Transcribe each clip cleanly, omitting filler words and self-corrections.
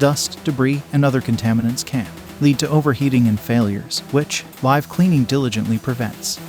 Dust, debris, and other contaminants can lead to overheating and failures, which live cleaning diligently prevents.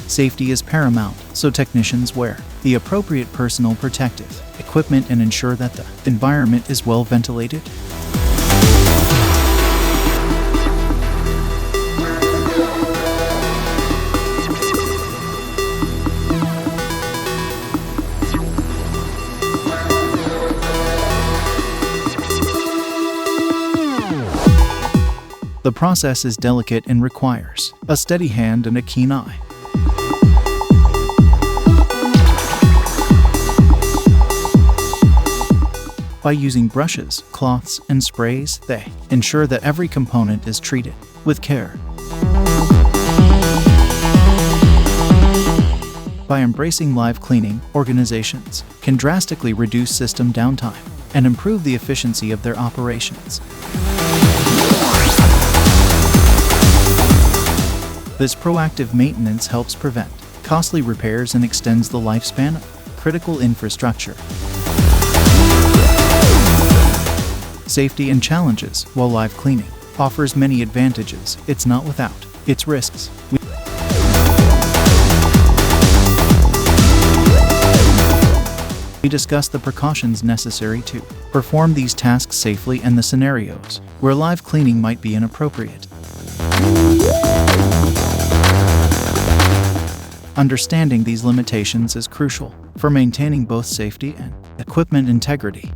Safety is paramount, so technicians wear the appropriate personal protective equipment and ensure that the environment is well ventilated. The process is delicate and requires a steady hand and a keen eye. By using brushes, cloths, and sprays, they ensure that every component is treated with care. By embracing live cleaning, organizations can drastically reduce system downtime and improve the efficiency of their operations. This proactive maintenance helps prevent costly repairs and extends the lifespan of critical infrastructure. Safety and challenges. While live cleaning offers many advantages, it's not without its risks. We discuss the precautions necessary to perform these tasks safely and the scenarios where live cleaning might be inappropriate. Understanding these limitations is crucial for maintaining both safety and equipment integrity.